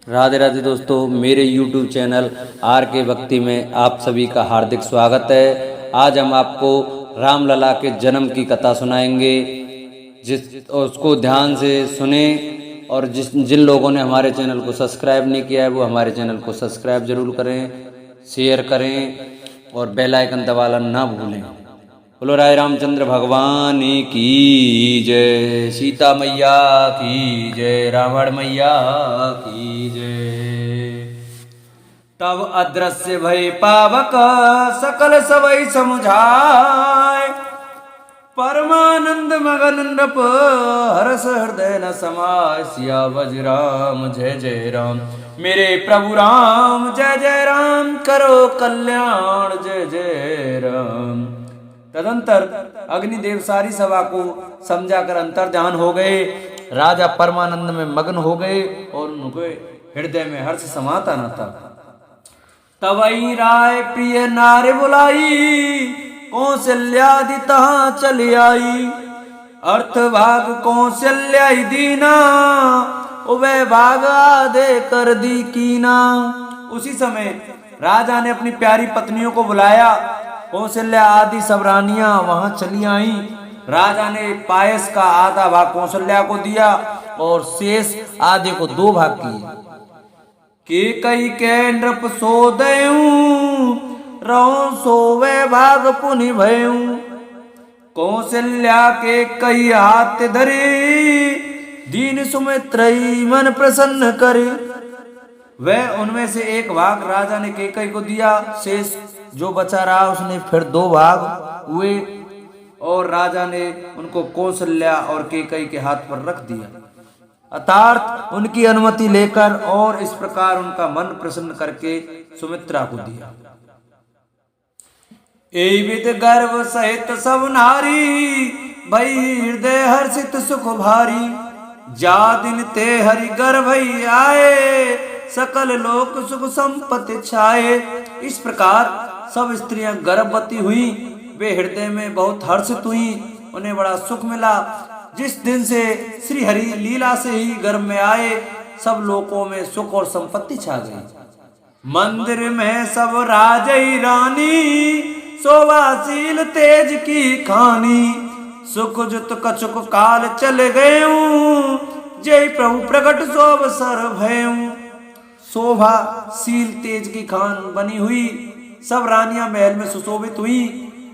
राधे राधे दोस्तों, मेरे YouTube channel are के भक्ति में आप सभी का हार्दिक स्वागत है। आज हम आपको रामलला के जन्म की कथा सुनाएंगे, जिस उसको ध्यान से सुने और जिन लोगों ने हमारे चैनल को सब्सक्राइब नहीं किया है वो हमारे चैनल को सब्सक्राइब जरूर करें, शेयर करें और बेल आइकन दबाना ना भूलें। बोलो राय रामचंद्र भगवान की जय, सीता मैया की जय, रावण मैया की जय। तब अदृश्य भय पावक सकल सबई समुझाय, परमानंद मगन नृप हरस हृदय न समाय। सिया बज राम जय जय राम, मेरे प्रभु राम जय जय राम, करो कल्याण जय जय राम। तदंतर अग्निदेव सारी सभा को समझाकर अंतर्ध्यान हो गए। राजा परमानंद में मग्न हो गए और उनके हृदय में हर्ष समाता न था। तवई राय प्रिय नारे बुलाई, कौशल्यादि तहाँ चली आई। अर्थ भाग कौशल्याई दीना, उभय भाग आदे कर दी कीना। उसी समय राजा ने अपनी प्यारी पत्नियों को बुलाया। कौशल्या आदि सब रानियां वहां चली आई। राजा ने पायस का आधा भाग कौशल्या को दिया और शेष आधे को दो भाग किए। के कई के नृप सो दयूं, रहो सोवे भाग पुनि भयूं। कौशल्या के कई हाथ धरे, दीन सुमित्रई मन प्रसन्न करे। वह उनमें से एक भाग राजा ने केकई को दिया। शेष जो बचा रहा उसने फिर दो भाग हुए और राजा ने उनको कौशल्या और केकई के हाथ पर रख दिया, अर्थात उनकी अनुमति लेकर, और इस प्रकार उनका मन प्रसन्न करके सुमित्रा को दिया। एविध गर्व सहित सब नारी, भई हृदय हर्षित सुख भारी। जा दिन ते हरि गर्भ आए, सकल लोक सुख संपत्ति छाए। इस प्रकार सब स्त्रियां गर्भवती हुई। वे हृदय में बहुत हर्षित हुई, उन्हें बड़ा सुख मिला। जिस दिन से श्री हरि लीला से ही गर्भ में आए, सब लोकों में सुख और संपत्ति छा गई। मंदिर में सब राजई रानी, शोभाशील तेज की खानी। सुख जुत कछुक काल चल गयूं, जय प्रभु प्रकट शोभ सर भयूं। शोभाशील तेज की खान बनी हुई, सब रानियां महल में सुशोभित हुई।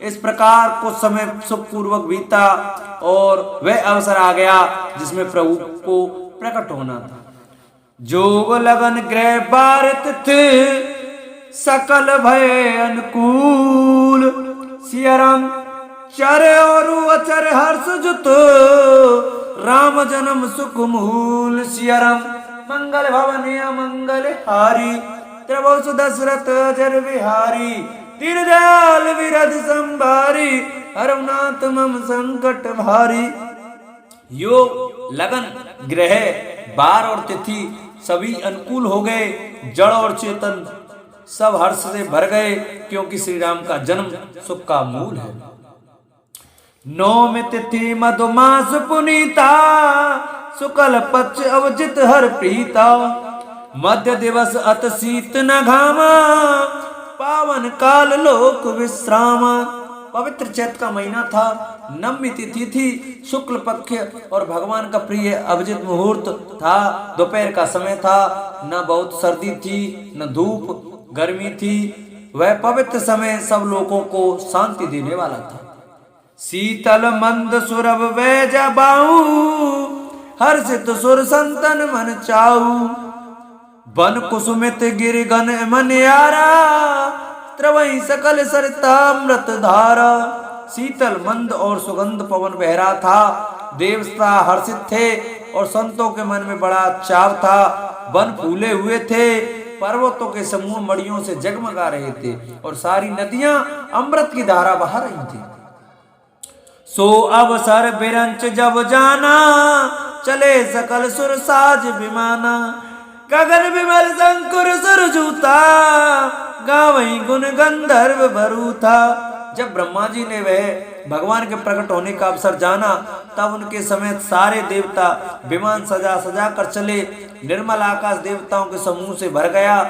इस प्रकार कुछ समय सुखपूर्वक बीता और वह अवसर आ गया जिसमें प्रभु को प्रकट होना था। जोग लगन ग्रह बारित थे, सकल भय अनुकूल। सियाराम चर और अचर हर्ष जुत, राम जन्म सुख मूल। सियाराम मंगल भवन मंगल हारी, त्रिभुवन दशरथ जर बिहारी। दीनदयाल विरध संभारी, हरनाथ मम संकट भारी। योग लगन ग्रह बार और तिथि सभी अनुकूल हो गए। जड़ और चेतन सब हर्ष से भर गए, क्योंकि श्री राम का जन्म सुख का मूल है। नौमी तिथि मधुमास पुनीता, शुक्ल पक्ष अवजित हर प्रीता। मध्य दिवस अत शीत न घामा, पावन काल लोक विश्राम। पवित्र चैत्र का महीना था, नवमी तिथि थी, शुक्ल पक्ष और भगवान का प्रिय अभिजित मुहूर्त था। दोपहर का समय था, न बहुत सर्दी थी न धूप गर्मी थी। वह पवित्र समय सब लोगों को शांति देने वाला था। शीतल मंद सुरभ वैज बाऊ, हर्षित सुर संतन मन चाऊ। बन कुसुमित गिर गन मन यारा, त्रवई सकल सरितामृत धारा। शीतल मंद और सुगंध पवन बह रहा था। देवता हर्षित थे और संतों के मन में बड़ा चाव था। वन फूले हुए थे, पर्वतों के समूह मड़ियों से जगमगा रहे थे और सारी नदियां अमृत की धारा बहा रही थी। सो अवसर बिरंच जब जाना, चले सकल सुर साज विमाना। गगन विमल शंकुर सुर जूता, गावई गुण गंधर्व भरूथा। जब ब्रह्मा जी ने वह भगवान के प्रकट होने का अवसर जाना, तब उनके समेत सारे देवता विमान सजा सजा कर चले। निर्मल आकाश देवताओं के समूह से भर गया।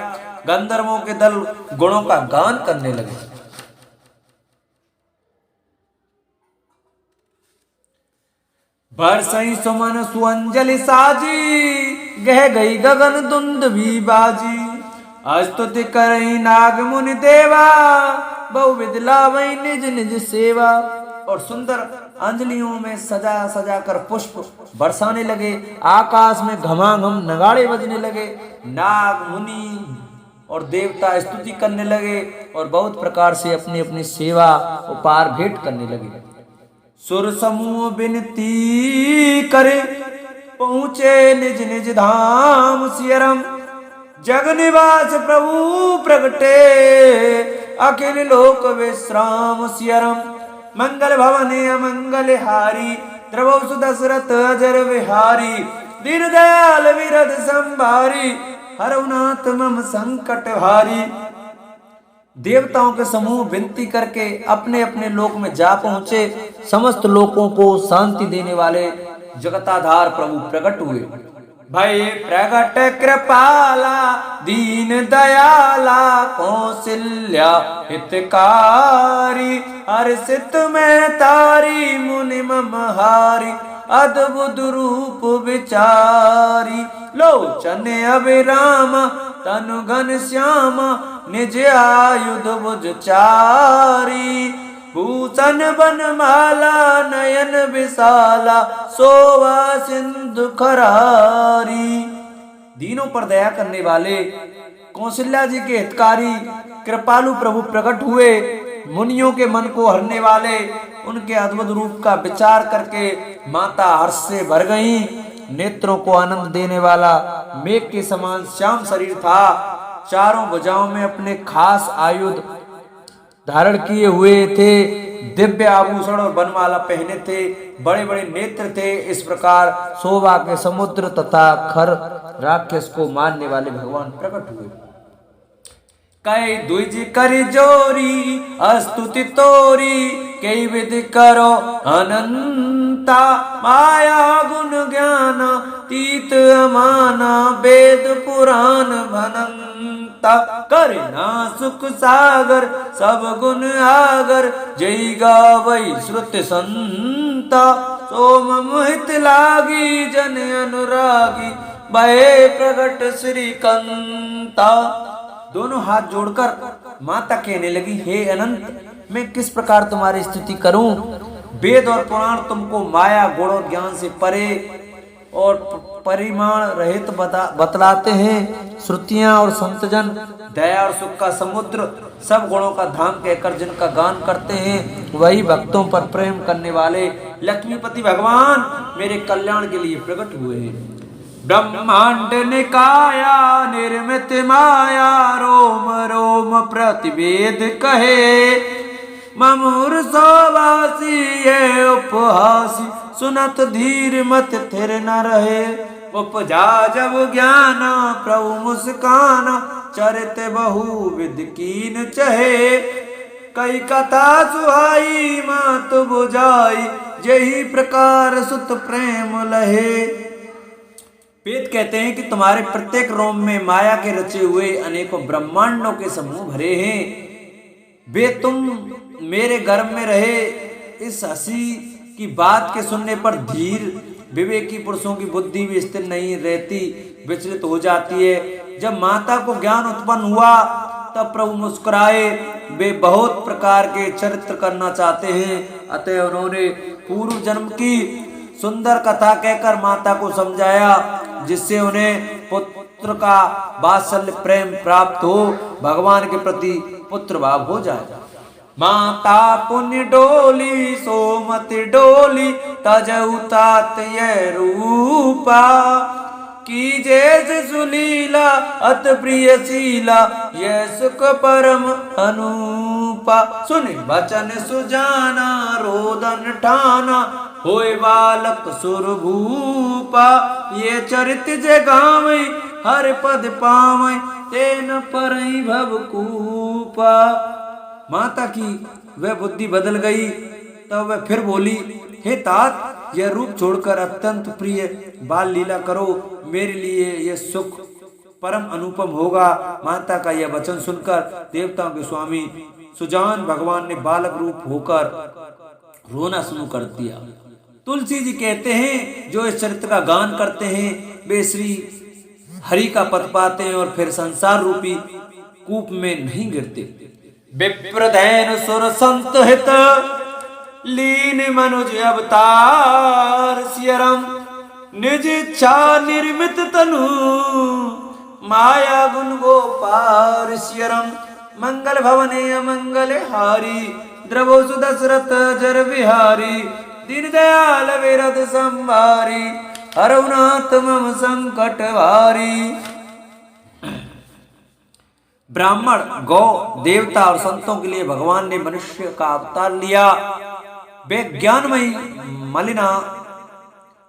गंधर्वों के दल गुणों का गान करने लगे। बरसई सुमन सुअंजलि साजी, गह गई गगन धुंध भी बाजी। स्तुति करई नाग मुनि देवा, बहुविध लावई निज निज सेवा। और सुंदर अंजलियों में सजा सजा कर पुष्प बरसाने लगे। आकाश में घमाघम नगाड़े बजने लगे। नाग मुनि और देवता स्तुति करने लगे और बहुत प्रकार से अपनी अपनी सेवा उपहार भेंट करने लगे। सुर समूह विनती करे, पहुँचे निज निज धाम सियरम। जग निवास प्रभु प्रगटे, अखिल लोक विश्राम सियरम। मंगल भवने अमंगल हारी, द्रवौ सुदशरथ अजर विहारी। दीन दयाल विरद संभारी, हरउनाथ मम संकट भारी। देवताओं के समूह विनती करके अपने अपने लोक में जा पहुंचे। समस्त लोकों को शांति देने वाले जगताधार प्रभु प्रकट हुए। भय प्रगट कृपाला, दीन दयाला, कौशल्या हितकारी। हर्षित में तारी, मुनि मम हारी, अद्भुत रूप विचारी। लोचन अभिराम, तनु घन श्याम, निज आयुध भुज चारी। भूषण बनमाला, नयन विशाला, शोभा सिंधु खरारी। दीनों पर दया करने वाले कौशल्या जी के हितकारी कृपालु प्रभु प्रकट हुए। मुनियों के मन को हरने वाले उनके अद्भुत रूप का विचार करके माता हर्ष से भर गई। नेत्रों को आनंद देने वाला मेघ के समान श्याम शरीर था। चारों भुजाओं में अपने खास आयुध धारण किए हुए थे। दिव्य आभूषण और बनमाला पहने थे। बड़े बड़े नेत्र थे। इस प्रकार शोभा के समुद्र तथा खर राक्षस को मारने वाले भगवान प्रकट हुए। कई द्विज करि जोरी, स्तुति तोरी, कई विधि करो अनंता। माया गुण ज्ञान तीत अमाना, वेद पुराण भनंता। करे ना सुख सागर, सब गुण आगर, जय गावई श्रुति संता। सोम मोहित लागी, जन अनुरागी, भय प्रगट श्री कंता। दोनों हाथ जोड़कर माता कहने लगी, हे अनंत, मैं किस प्रकार तुम्हारी स्तुति करूं। वेद और पुराण तुमको माया गुण और ज्ञान से परे और परिमाण रहित बतलाते हैं। श्रुतियां और संतजन दया और सुख का समुद्र, सब गुणों का धाम कहकर जिनका गान करते हैं, वही भक्तों पर प्रेम करने वाले लक्ष्मीपति भगवान मेरे कल्याण के लिए प्रकट हुए हैं। ब्रह्मांड निकाया, निर्मित माया, रोम रोम प्रतिवेद कहे। ममूर सवासी ये उपहासी, सुनत धीर मत थिर न रहे। उपजा जब ज्ञान प्रभु मुस्काना, चरित बहुविध कीन चहे। कई कथा सुहाई मात बुझाई, यही प्रकार सुत प्रेम लहे। वेद कहते हैं कि तुम्हारे प्रत्येक रोम में माया के रचे हुए अनेकों ब्रह्मांडों के समूह भरे हैं। वे तुम मेरे गर्भ में रहे। इस हंसी की बात के सुनने पर धीर विवेकी पुरुषों की बुद्धि भी स्थिर नहीं रहती, विचलित हो जाती है। जब माता को ज्ञान उत्पन्न हुआ तब प्रभु मुस्कुराए। वे बहुत प्रकार के चरित्र करना चाहते हैं, अतः उन्होंने पूर्व जन्म की सुंदर कथा कहकर माता को समझाया, जिससे उन्हें पुत्र का वात्सल्य प्रेम प्राप्त हो, भगवान के प्रति पुत्र भाव हो जाए। माता पुण्य डोली, सोमति डोली, तजऊ तात ये रूपा। की जैसे सुलीला अत प्रिय शीला, ये सुख परम अनुपा। सुनि वचन सुजाना, रोदन ठाना, होय बालक सुरभूपा। ये चरित जगावै, हर पद पावै, तेन परई भवकूपा। माता की वह बुद्धि बदल गई। तब वह फिर बोली, हे तात, यह रूप छोड़कर अत्यंत प्रिय बाल लीला करो, मेरे लिए यह सुख परम अनुपम होगा। माता का यह वचन सुनकर देवताओं के स्वामी सुजान भगवान ने बालक रूप होकर रोना शुरू कर दिया। तुलसी जी कहते हैं, जो इस चरित्र का गान करते हैं वे श्री हरि का पद पाते हैं और फिर संसार रूपी कूप में नहीं गिरते। विप्रधैन सुर संत हित लीन मनुज अवतार, सियरम निज इच्छा निर्मित तनु माया गुण गोपार। सियरम मंगल भवने अमंगल हारी, द्रवो सुदशरथ जर बिहारी, दीन दयाल विरद संभारी, हरउनाथ मम संकट भारी। ब्राह्मण, गौ, देवता और संतों के लिए भगवान ने मनुष्य का अवतार लिया। वे ज्ञानमयी मलिना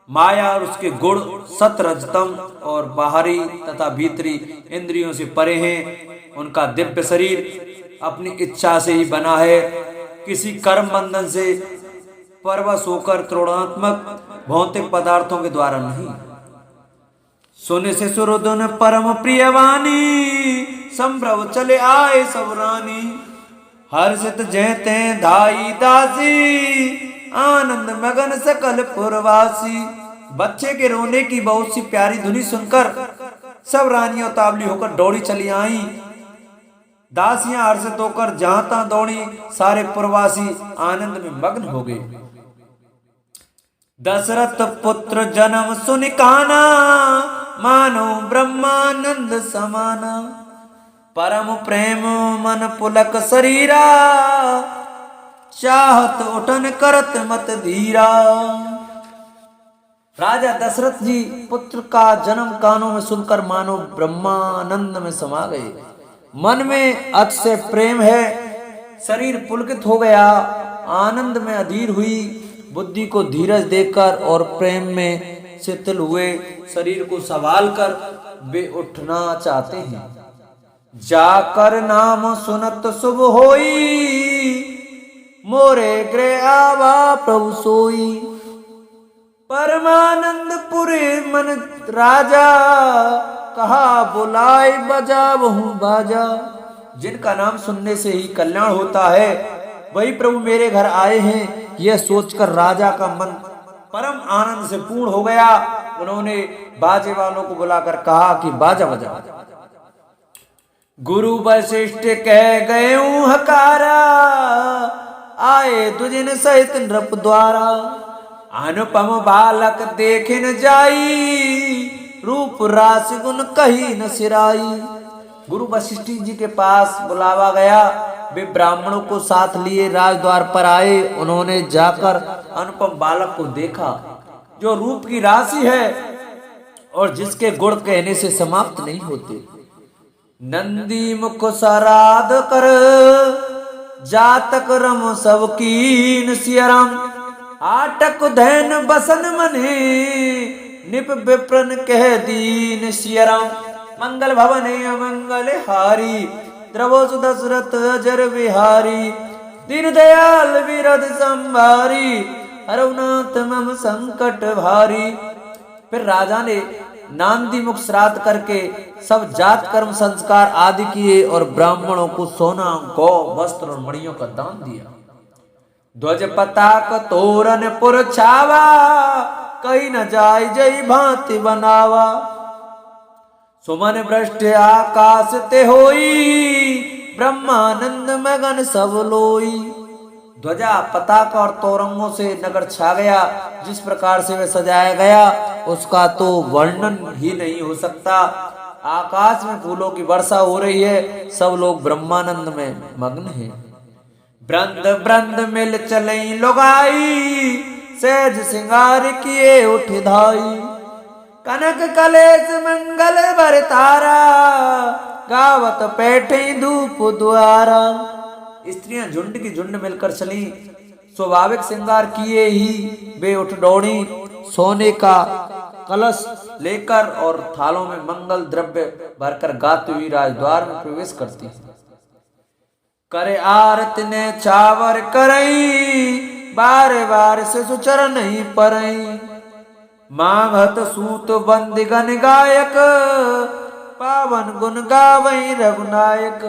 माया और उसके गुण सत रजतम और बाहरी तथा भीतरी इंद्रियों से परे हैं। उनका दिव्य शरीर अपनी इच्छा से ही बना है, किसी कर्म बंधन से परवश होकर त्रिगुणात्मक भौतिक पदार्थों के द्वारा नहीं। सुन से सुरधुन परम प्रियवानी, संभ्रव चले आए सब रानी, हर्षित जयते धाई दासी, आनंद मगन सकल पुरवासी। बच्चे के रोने की बहुत सी प्यारी धुनी सुनकर सब रानियां उतावली होकर दौड़ी चली आई। दासियां हर्षित होकर जहां तहां दौड़ी, सारे पुरवासी आनंद में मग्न हो गए। दशरथ पुत्र जन्म सुनि काना, मानो ब्रह्मानंद समाना, परम प्रेम मन पुलक शरीरा, चाहत उठन करत मत धीरा। राजा दशरथ जी पुत्र का जन्म कानों में सुनकर मानो ब्रह्मानंद में समा गए। मन में अतिशय प्रेम है, शरीर पुलकित हो गया, आनंद में अधीर हुई। बुद्धि को धीरज देकर और प्रेम में शिथिल हुए शरीर को संभाल कर वे उठना चाहते हैं। जाकर नाम सुनत शुभ होई, मोरे गृह आवा प्रभु सोई। परमानंद पुरे मन राजा, कहा बुलाए बजा बहु बाजा। जिनका नाम सुनने से ही कल्याण होता है, वही प्रभु मेरे घर आए हैं। यह सोचकर राजा का मन परम आनंद से पूर्ण हो गया। उन्होंने बाजे वालों को बुलाकर कहा कि बाजा बजा। गुरु वशिष्ठ कह गए हकारा, आए दुजिन सहित नृप द्वारा। अनुपम बालक देखे न जाई, रूप राशि गुण कही न सिराई। गुरु वशिष्ठ जी के पास बुलावा गया। वे ब्राह्मणों को साथ लिए राजद्वार पर आए। उन्होंने जाकर अनुपम बालक को देखा, जो रूप की राशि है और जिसके गुण कहने से समाप्त नहीं होते। नंदी मुख सराध कर, जातक रम सब कीन। सियरम आटक धैन बसन मने, निप विप्रन कह दीन। सियरम मंगल भवने अमंगल हारी, द्रवो सुदशरथ जर बिहारी। दीन दयाल विरद संभारी, हरउनाथ मम संकट भारी। फिर राजा ने नांदी मुख श्राद्ध करके सब जात कर्म संस्कार आदि किए और ब्राह्मणों को सोना, गौ, वस्त्र और मणियों का दान दिया। ध्वज पताक तोरण पुर छावा, कहीं न जाय जय भांति बनावा। सुमन वृष्ट आकाश ते होई, ब्रह्मानंद मगन सब लोई। ध्वजा, पताका और तोरंगों से नगर छा गया। जिस प्रकार से वह सजाया गया उसका तो वर्णन ही नहीं हो सकता। आकाश में फूलों की वर्षा हो रही है, सब लोग ब्रह्मानंद में मग्न हैं। ब्रंद ब्रंद मिल चलई लुगाई, सहज सिंगार किए उठ धाई। कनक कलेश मंगल बर तारा, गावत बैठे धूप द्वारा। स्त्रियां झुंड की झुंड मिलकर चली, स्वाभाविक श्रृंगार किए ही वे उठ दौड़ी। सोने का कलश लेकर और थालों में मंगल द्रव्य भरकर गाती हुई राजद्वार में प्रवेश करती। करे आरत ने छावर करई, बार बार से सुचर नहीं परई। मांगत सूत बंदिगन गायक, पावन गुण गावई रघुनायक।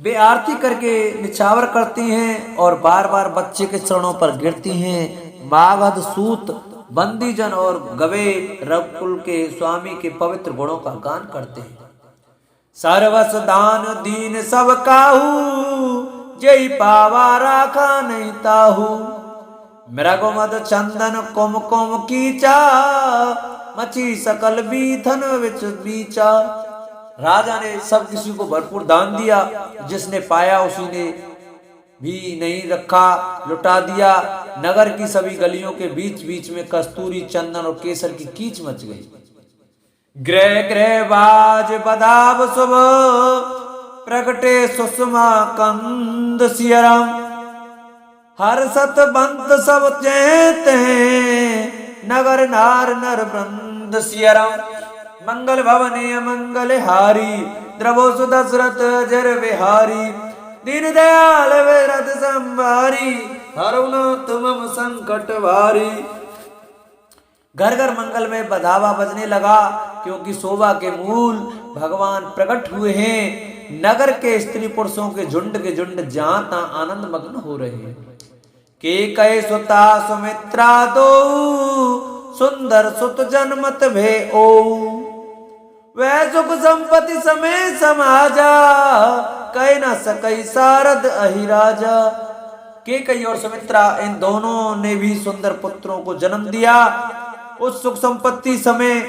वे आरती करके निछावर करती हैं और बार बार बच्चे के चरणों पर गिरती हैं। मागध सूत बंदीजन और गवे रघुकुल के स्वामी के पवित्र गुणों का गान करते हैं। सर्वस दान दीन सब काहू, जय पावा राखा नहीं ताहू। मृगमद चंदन कुम कुम कीचा, मची सकल बीथन विच बीचा। राजा ने सब किसी को भरपूर दान दिया, जिसने पाया उसी ने भी नहीं रखा, लुटा दिया। नगर की सभी गलियों के बीच बीच में कस्तूरी चंदन और केसर की कीच मच गई। ग्रह ग्रह बाज बदाब शुभ, प्रगटे सुषमा कंद सियरम। हर सत बंत सब चैत हैं, नगर नार नर वृंद सियरम। मंगल भवने मंगल हारी, द्रवो दशरथ जर विहारी। दीन दयाल विरद संभारी, हरुनाथ मम संकट भारी। घर घर मंगल में बधावा बजने लगा, क्योंकि शोभा के मूल भगवान प्रकट हुए हैं। नगर के स्त्री पुरुषों के झुंड जहां तहां आनंद मग्न हो रहे हैं। के कहे सुता सुमित्रा दो, सुंदर सुत जन्मत भे ओ। वह सुख संपत्ति समय समाजा, कह न सकई सारद अहिराजा। के कई और सुमित्रा इन दोनों ने भी सुंदर पुत्रों को जन्म दिया। उस सुख संपत्ति समय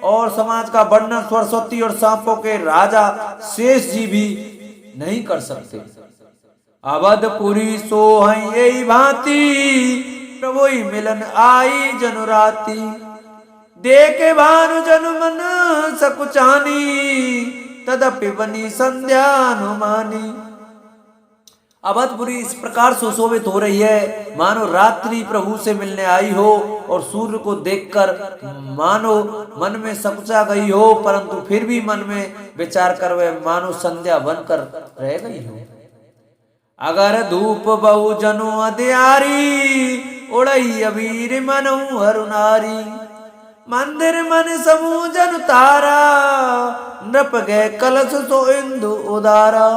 और समाज का वर्णन सरस्वती और सांपों के राजा शेष जी भी नहीं कर सकते। अवधपुरी सोहई यही भांति, प्रभु मिलन आई जनुराती। देखे भानु जनु मन सकुचानी, तदपि बनी संध्या अनुमानी। अवधपुरी इस प्रकार सुशोभित हो रही है, मानो रात्रि प्रभु से मिलने आई हो और सूर्य को देखकर मानो मन में सकुचा गई हो, परंतु फिर भी मन में विचार कर वह मानो संध्या बनकर रह गई हो। अगर धूप बहु जनो अध्यारी, उड़ई अबीर मनु हरुनारी। मंदिर मन समूह जन तारा, नृप गए कलश सो इंदु उदारा।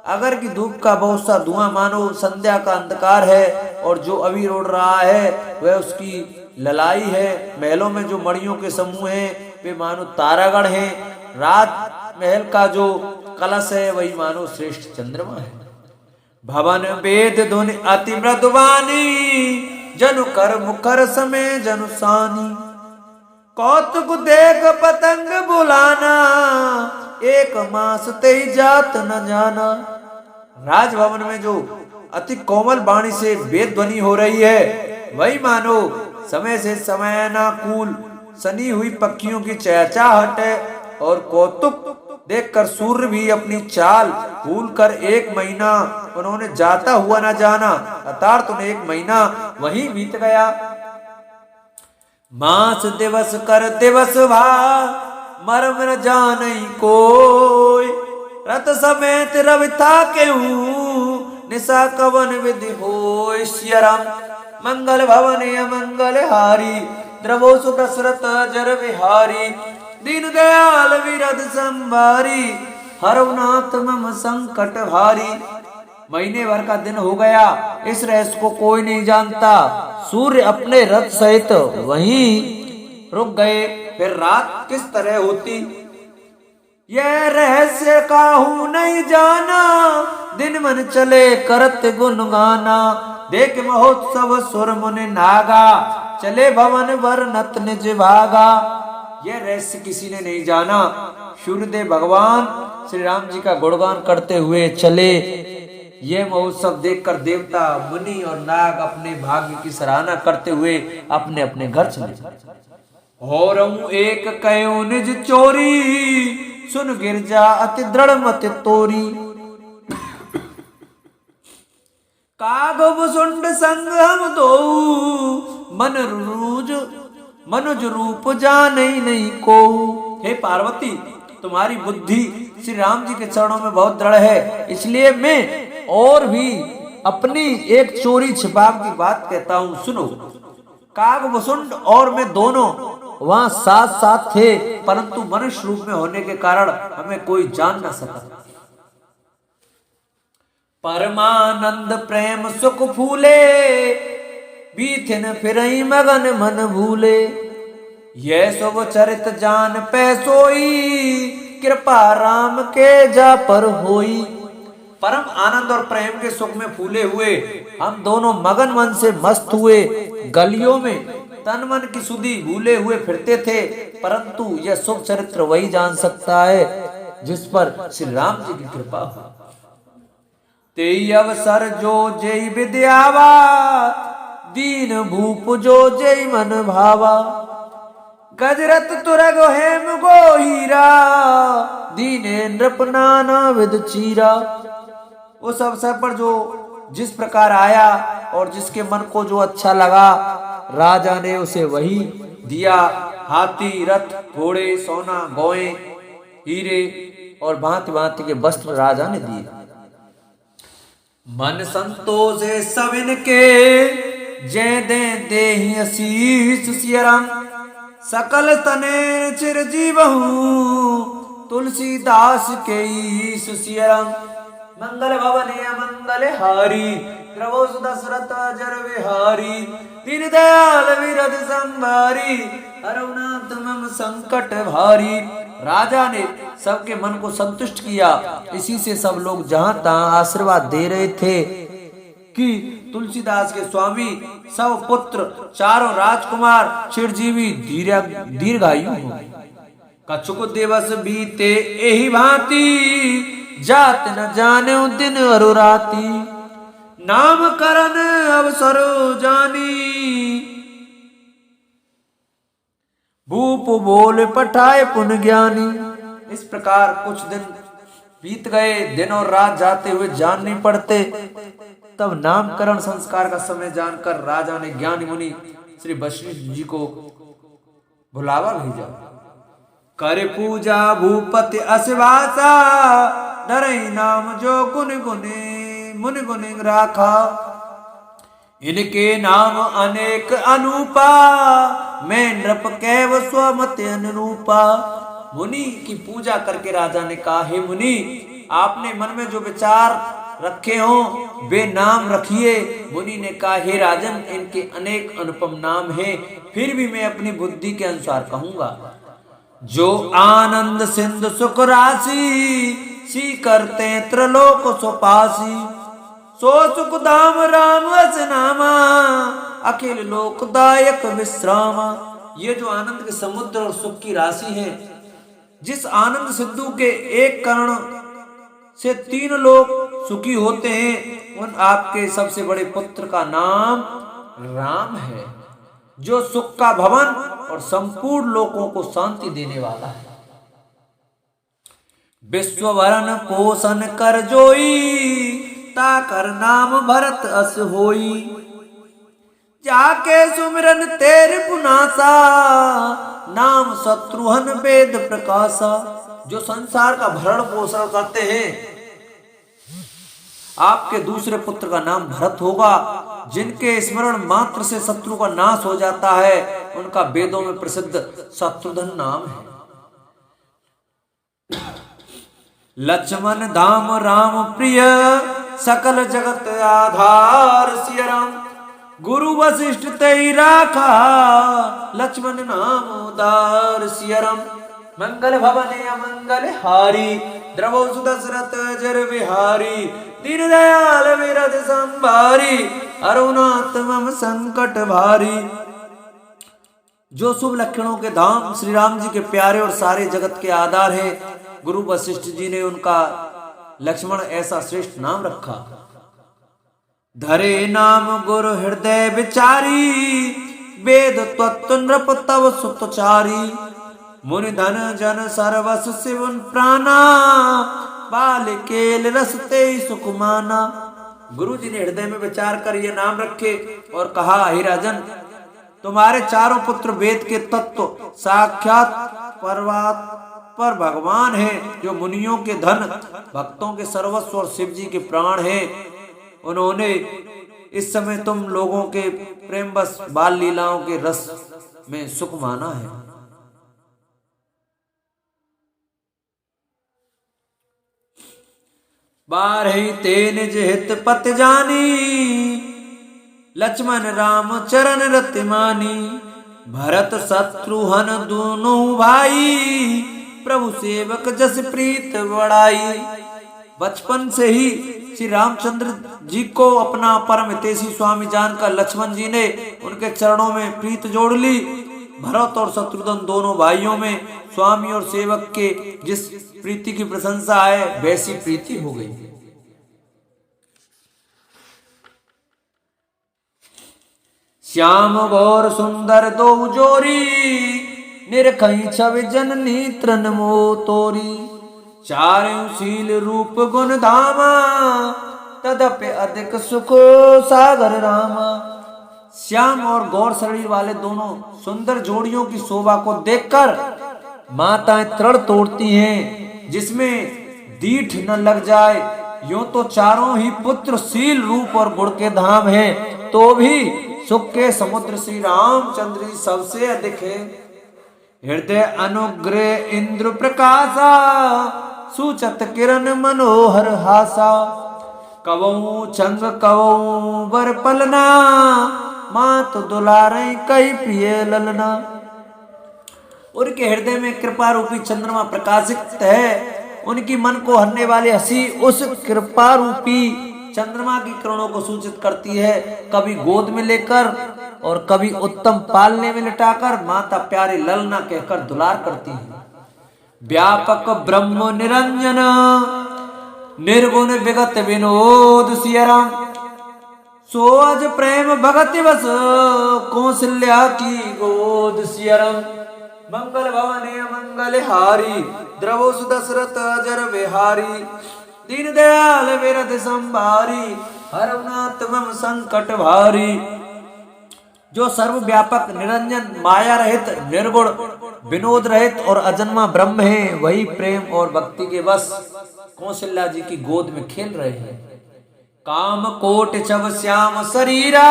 अगर की धूप का बहुत सा धुआं मानो संध्या का अंधकार है, और जो अबीर उड़ रहा है वह उसकी ललाई है। महलों में जो मणियों के समूह हैं वे मानो तारागण हैं। रात महल का जो कलश है वही मानो श्रेष्ठ चंद्रमा है। भवन वेद धुनि अति मृदुवानी, जनु कर मुखर समय जनु सानी। कौतुक देख पतंग बुलाना, एक मास तेई जात न जाना। राजभवन में जो अति कोमल वाणी से वेद ध्वनि हो रही है, वही मानो समय से समयानुकूल सनी हुई पक्षियों की चहचहाहट है। और कौतुक देखकर सूर्य भी अपनी चाल भूल कर 1 महीना उन्होंने जाता हुआ न जाना, अर्थात उन्हें 1 महीना वहीं बीत गया। मास दिवस कर दिवस भा, मर्म न जानई कोई। रत समेत रवि था केहूं, निशा कवन विधि होय। सियराम मंगल भवन मंगल हारी, द्रवो सुदशरथ जर विहारी। दीन दयाल विरद संभारी, हरनाथ मम संकट भारी। महीने भर का दिन हो गया, इस रहस्य को कोई नहीं जानता। सूर्य अपने रथ सहित वहीं रुक गए। फिर रात किस तरह होती यह रहस्य काहू नहीं जाना। दिन मन चले करत गुण गाना, देख महोत्सव सुर मुनि नागा। चले भवन वर्णत निज भागा। यह रहस्य किसी ने नहीं जाना। सूर्यदेव भगवान श्री राम जी का गुणगान करते हुए चले। यह महोत्सव देखकर देवता मुनि और नाग अपने भाग्य की सराहना करते हुए अपने अपने घर चले। और एक कयो निज चोरी, सुन गिरजा अति दृढ़ मति तोरी। कागब सुंड संग हम दो, मनुज रूप जाने नहीं को। हे पार्वती, तुम्हारी बुद्धि श्री राम जी के चरणों में बहुत दृढ़ है, इसलिए मैं और भी अपनी एक चोरी छिपाव की बात कहता हूं, सुनो। कागभूषुंड और मैं दोनों वहां साथ साथ थे, परंतु मनुष्य रूप में होने के कारण हमें कोई जान न सका। परमानंद प्रेम सुख फूले, बीथिन फिरई मगन मन भूले। यह शुभ चरित जान पै सोई, कृपा राम के जा पर होई। परम आनंद और प्रेम के सुख में फूले हुए हम दोनों मगन मन से मस्त हुए गलियों में तन मन की सुधि भूले हुए फिरते थे, परंतु यह शुभ चरित्र वही जान सकता है जिस पर श्री राम जी की कृपा हो। तेई अवसर जो जय विद्यावा, दीन भूप जो जय मन भावा। गजरत तुरग हेम गो हीरा, दीने नृप नाना विद चीरा। उस अवसर पर जो जिस प्रकार आया और जिसके मन को जो अच्छा लगा, राजा ने उसे वही दिया। हाथी, रथ, घोड़े, सोना, गौएं, हीरे और भांति भांति के वस्त्र राजा ने दिए। मन संतोष सविन के, जय दे ही आशीष सियरम। सकल तने चिरजीव हूँ, तुलसीदास के ईश सियरम। मंगल भवन मंगल हारी, प्रभु दशरथ जर विहारी। दीन दयाल विरध संभारी, हरनाथ मम संकट भारी। राजा ने सबके मन को संतुष्ट किया, इसी से सब लोग जहां तहां आशीर्वाद दे रहे थे कि तुलसीदास के स्वामी सब पुत्र चारों राजकुमार चिरजीवी दीर्घायु हो। कछुक दिवस बीते एही भांति, जात न जाने दिन अरु राती। नाम करन अवसर जानी, भूप बोल पठाए पुन ज्ञानी। इस प्रकार कुछ दिन बीत गए, दिन और रात जाते हुए जान नहीं पड़ते। तब नामकरण संस्कार का समय जानकर राजा ने ज्ञानी मुनि श्री वशिष्ठ जी को बुलावा भेजा। कर पूजा भूपति असिवासा, डरई नाम जो गुन गुने मुनि गुनि राखा। इनके नाम अनेक अनूपा, मैं नृप कैव स्वमत अनुरूपा। मुनि की पूजा करके राजा ने कहा, हे मुनि, आपने मन में जो विचार रखे हो वे नाम रखिए। मुनि ने कहा, हे राजन, इनके अनेक अनुपम नाम हैं, फिर भी मैं अपनी बुद्धि के अनुसार कहूंगा। जो आनंद सिंधु सुख राशि, सी करते त्रिलोक सुपासी। सो सुख धाम राम अस नामा, अखिल लोकदायक विश्रामा। ये जो आनंद के समुद्र और सुख की राशि है, जिस आनंद सिंधु के एक कर्ण से 3 लोग सुखी होते हैं, उन आपके सबसे बड़े पुत्र का नाम राम है, जो सुख का भवन और संपूर्ण लोगों को शांति देने वाला है। विश्व वरण पोषण कर जोई, ताकर नाम भरत अस होई। जाके सुमिरन तेरे पुनासा, नाम शत्रुहन वेद प्रकाशा। जो संसार का भरण पोषण करते हैं, आपके दूसरे पुत्र का नाम भरत होगा। जिनके स्मरण मात्र से शत्रु का नाश हो जाता है, उनका वेदों में प्रसिद्ध शत्रुघ्न नाम है। लक्ष्मण धाम राम प्रिय, सकल जगत आधार सिय राम। गुरु वशिष्ठ तई राखा, लक्ष्मण नाम उदार सिय राम। मंगल भवन मंगल हारी, द्रवो सुदशरथ जर विहारी। दीन दयाल विरध संभारी, अरुणात मम संकट भारी। जो शुभ लक्षणों के धाम श्री राम जी के प्यारे और सारे जगत के आधार है, गुरु वशिष्ठ जी ने उनका लक्ष्मण ऐसा श्रेष्ठ नाम रखा। धरे नाम गुरु हृदय विचारी, वेद तत्व नृप तव सुतचारी। मुनि धन जन सर्वस शिवन प्राणा, बाल केल रसते सुकुमाना। गुरु जी ने हृदय में विचार कर ये नाम रखे और कहा, हे राजन, तुम्हारे चारों पुत्र वेद के तत्व साक्षात पर भगवान है जो मुनियों के धन, भक्तों के सर्वस्व और शिव जी के प्राण हैं। उन्होंने इस समय तुम लोगों के प्रेम बस बाल लीलाओं के रस में सुख माना है। बारही तेन हित पत जानी, लक्ष्मण राम चरण रति मानी। भरत शत्रुघ्न दोनों भाई, प्रभु सेवक जस प्रीत बढ़ाई। बचपन से ही श्री रामचंद्र जी को अपना परम हितैषी स्वामी जानकर लक्ष्मण जी ने उनके चरणों में प्रीत जोड़ ली। भरत और शत्रुघ्न दोनों भाइयों में स्वामी और सेवक के जिस प्रीति की प्रशंसा है वैसी प्रीति हो गई। श्याम गौर सुंदर दो जोरी, निरखई छवि जननी तृण मोह तोरी। चारों शील रूप गुण धामा, तदपि अधिक सुख सागर रामा। श्याम और गौर शरीर वाले दोनों सुंदर जोड़ियों की शोभा को देखकर माताएं तृण तोड़ती हैं, जिसमें दीठ न लग जाए। यूं तो चारों ही पुत्र शील रूप और गुण के धाम हैं, तो भी सुख के समुद्र श्री रामचंद्र जी सबसे अधिक है। हृदय अनुग्रह इंद्र प्रकाशा, सूचत किरण मनोहर हासा। कवऊ चंग कवऊ बर पलना, मात दुलारे कई प्रिय ललना। उनके हृदय में कृपा रूपी चंद्रमा प्रकाशित है। उनकी मन को हरने वाली हंसी उस कृपा रूपी चंद्रमा की किरणों को सूचित करती है। कभी गोद में लेकर और कभी उत्तम पालने में लिटाकर माता प्यारे ललना कहकर दुलार करती है। व्यापक ब्रह्म निरंजन, निर्गुण विगत विनोद सियराम। सो अज प्रेम भगति बस, कौशल्या की गोद सियराम। मंगल भवने मंगल हारी, द्रवो सुदशरथ अजर विहारी। दीन दयाल विरध संभारी, हरनाथ मम संकट भारी। जो सर्वव्यापक निरंजन माया रहित निर्गुण विनोद रहित और अजन्मा ब्रह्म है, वही प्रेम और भक्ति के बस कौशल्या जी की गोद में खेल रहे हैं। काम कोट छव श्याम शरीरा,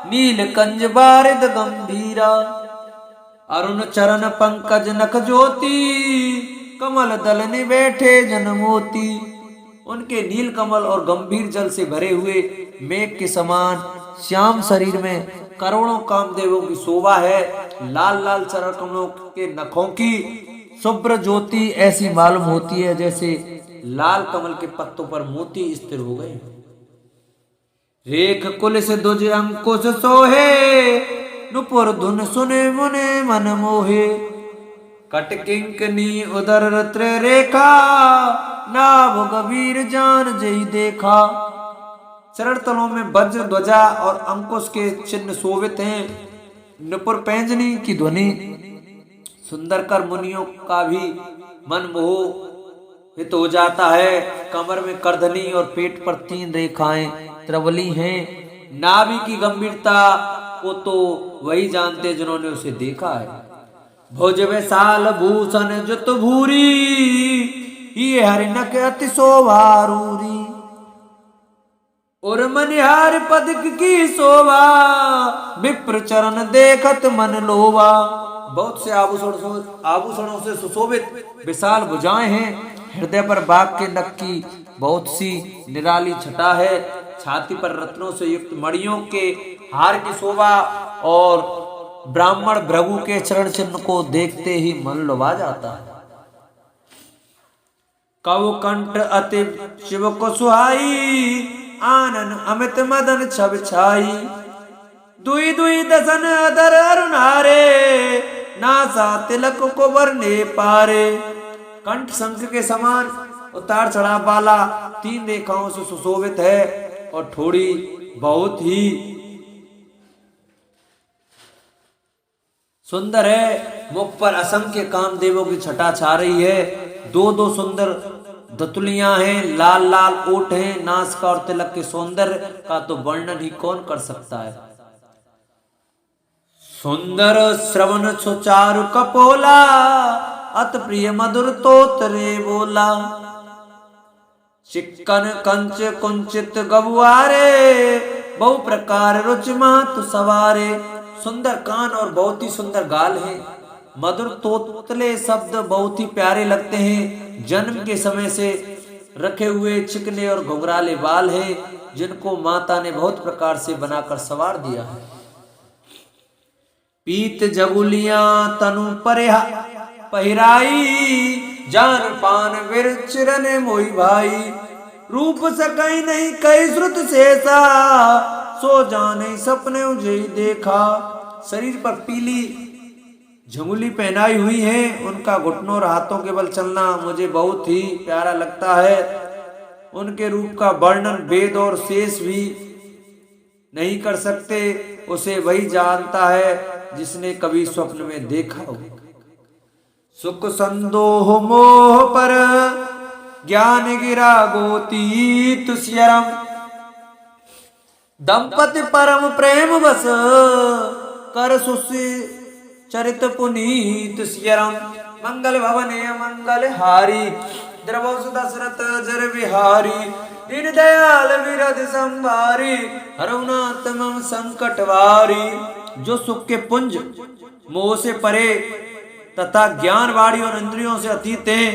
नील कंज बारिद गंभीरा। अरुण चरण पंकज नख ज्योति, कमल दल ने बैठे जन मोती। उनके नील कमल और गंभीर जल से भरे हुए मेघ के समान श्याम शरीर में करोड़ों कामदेवों की शोभा है। लाल लाल चरण कमलों के नखों की शुभ्र ज्योति ऐसी मालूम होती है जैसे लाल कमल के पत्तों पर मोती स्थिर हो गए। रेख कुल से दुज अंकुश सोहे, नुपुर धुन सुने मुने मन मोहे। कटकिंकनी उदर रत्र रेखा, नाभ गंभीर जान जई देखा। चरण तलों में वज्र ध्वजा और अंकुश के चिन्ह शोभित हैं। नुपुर पैंजनी की ध्वनि सुंदर कर मुनियों का भी मन मोहित हो जाता है। कमर में करधनी और पेट पर 3 रेखाएं त्रिवली हैं। नाभि की गंभीरता को तो वही जानते जिन्होंने उसे देखा है। भुज विशाल भूषण जुत भूरी, ये हरिनक अति शोभारूरी। और मनिहार पदक की शोभा, विप्र चरण देखत मन लोभा। बहुत से आभूषणों से सुशोभित विशाल भुजाएं हैं। हृदय पर बाघ के नख की बहुत सी निराली छटा है। छाती पर रत्नों से युक्त मणियों के हार की शोभा और ब्राह्मण भृगु के चरण चिन्ह को देखते ही मन लुभा जाता है। कव कंठ अति शिव को सुहाई, आनन अमित मदन छब छाई। दुई दुई दसन अदर अरुणारे, नासा तिलक को बरने पारे। कंठ शंख के समान उतार चढ़ाव वाला 3 रेखाओं से सुशोभित है और ठोड़ी बहुत ही सुंदर है। मुख पर असंख्य कामदेवों की छटा छा रही है। 2-2 सुंदर दतुलियां हैं। लाल लाल ओठ हैं। नासिका और तिलक के सौंदर्य का तो वर्णन ही कौन कर सकता है। सुंदर श्रवण सुचारु कपोला, अत प्रिय मधुर तोतरे बोला। चिक्कन कंच कुंचित गबुआरे, बहु प्रकार रुचि मातु सवारे। सुंदर कान और बहुत ही सुंदर गाल है। मधुर तोतले शब्द बहुत ही प्यारे लगते हैं। जन्म के समय से रखे हुए चिकने और घुंघराले बाल है, जिनको माता ने बहुत प्रकार से बनाकर सवार दिया है। पीत जगुलियां तनु पहिराई, जान पान विरचिरन मोई भाई। रूप सकई नहीं कई श्रुत शेषा, सो जाने सपने उजे देखा। शरीर पर पीली झंगुली पहनाई हुई है। उनका घुटनों और हाथों के बल चलना मुझे बहुत ही प्यारा लगता है। उनके रूप का वर्णन वेद और शेष भी नहीं कर सकते। उसे वही जानता है जिसने कभी स्वप्न में देखा हो। सुख संदोह मोह पर ज्ञान गिरा गोती तुष्यरम, दंपति परम प्रेम बस कर सुशी चरित पुनीत सियरम। मंगल भवने मंगल हारी, द्रवसु दशरथ जर बिहारी। दीन दयाल विरध संभारी, हरउनाथ मम संकट वारी। जो सुख के पुंज मोह से परे तथा ज्ञान वाणी और इंद्रियों से अतीत हैं,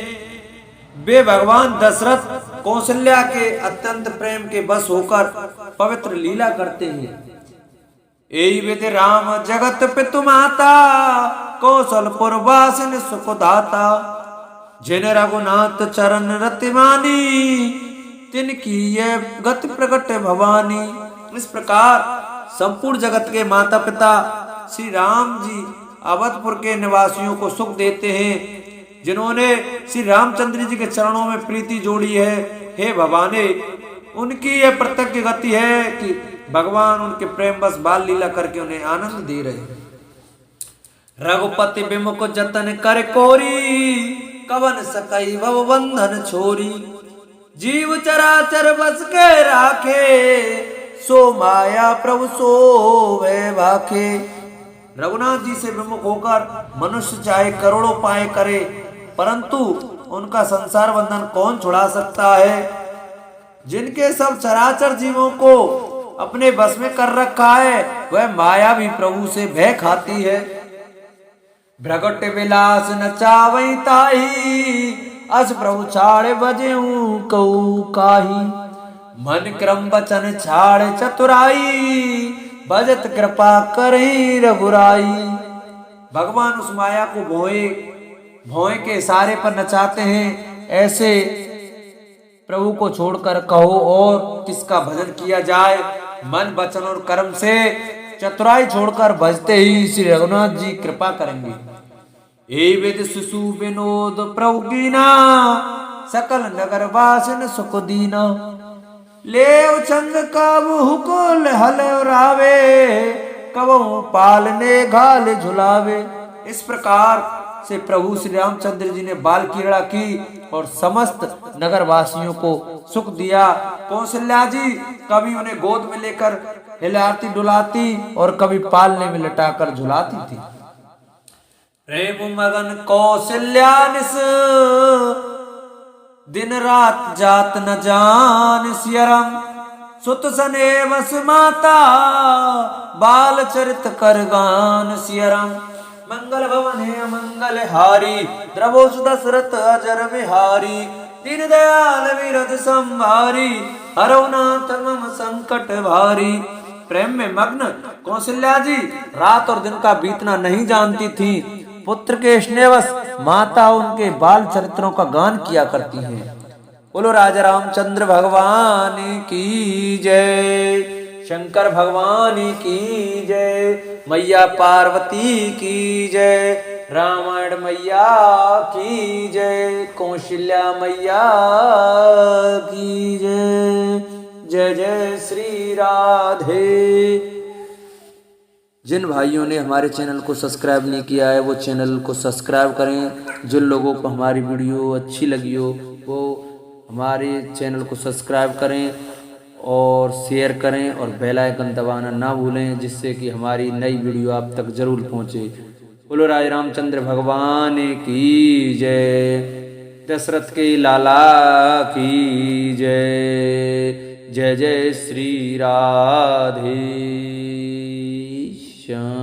वे भगवान दशरथ कौशल्या के अत्यंत प्रेम के बस होकर पवित्र लीला करते हैं। एई विधि राम जगत पितु माता, कौशलपुर वासिन सुखदाता। जिन रघुनाथ चरण रतिमानी, तिनकी ये गति प्रकट भवानी। इस प्रकार संपूर्ण जगत के माता पिता श्री राम जी अवधपुर के निवासियों को सुख देते हैं, जिन्होंने श्री रामचंद्र जी के चरणों में प्रीति जोड़ी है। हे भवानी, उनकी यह प्रत्यक्ष गति है कि भगवान उनके प्रेम बस बाल लीला करके उन्हें आनंद दे रहे हैं। रघुपति विमुख जतन कर कोरी, कवन सकई भव बंधन छोरी। जीव चराचर बस के राखे, सो माया प्रभु सो वे भाखे। रघुनाथ जी से विमुख होकर मनुष्य चाहे करोड़ों पाए करे, परंतु उनका संसार बंधन कौन छुड़ा सकता है। जिनके सब चराचर जीवों को अपने बस में कर रखा है, वह माया भी प्रभु से भय खाती है। भ्रगट विलास नचावई ताही, अस प्रभु छाड़ बजेऊ कऊ काही। मन क्रम वचन छाड़ चतुराई, भजत कृपा करें रघुराई। भगवान उस माया को भोए के इशारे पर नचाते हैं। ऐसे प्रभु को छोड़कर कहो और किसका भजन किया जाए। मन वचन और कर्म से चतुराई छोड़कर भजते ही श्री रघुनाथ जी कृपा करेंगे। ए विद शिशु विनोद प्रभु कीना, सकल नगर वासिन सुख दीना। लेव चंग काबू हुकुल हल रावे, कबहू पालने घाल झुलावे। इस प्रकार से प्रभु श्री रामचंद्र जी ने बाल क्रीड़ा की और समस्त नगर वासियों को सुख दिया। कौशल्या जी कभी उन्हें गोद में लेकर हिलाती डुलाती और कभी पालने में लटाकर झुलाती थी। प्रेम मगन कौशल्या निस, दिन रात जात न जान सियरम। सुत सने बस माता, बाल चरित कर गान सियरम। मंगल भवन है मंगल हारी, द्रवोसु दशरथ अजर बिहारी। दीन दयाल विरध संभारी, हरउनाथ मम संकट भारी। प्रेम में मग्न कौशल्या जी रात और दिन का बीतना नहीं जानती थी। पुत्र के स्नेहवश माता उनके बाल चरित्रों का गान किया करती हैं। बोलो राजा रामचंद्र भगवान की जय, शंकर भगवान की जय, मैया पार्वती की जय, रामायण मैया की जय, कौशल्या मैया की जय। जय जय श्री राधे। जिन भाइयों ने हमारे चैनल को सब्सक्राइब नहीं किया है, वो चैनल को सब्सक्राइब करें। जिन लोगों को हमारी वीडियो अच्छी लगी हो, वो हमारे चैनल को सब्सक्राइब करें और शेयर करें और बेल आइकन दबाना ना भूलें, जिससे कि हमारी नई वीडियो आप तक ज़रूर पहुँचे। बोलो राज रामचंद्र भगवान की जय। दशरथ के लाला की जय। जय जय श्री राधे श्याम।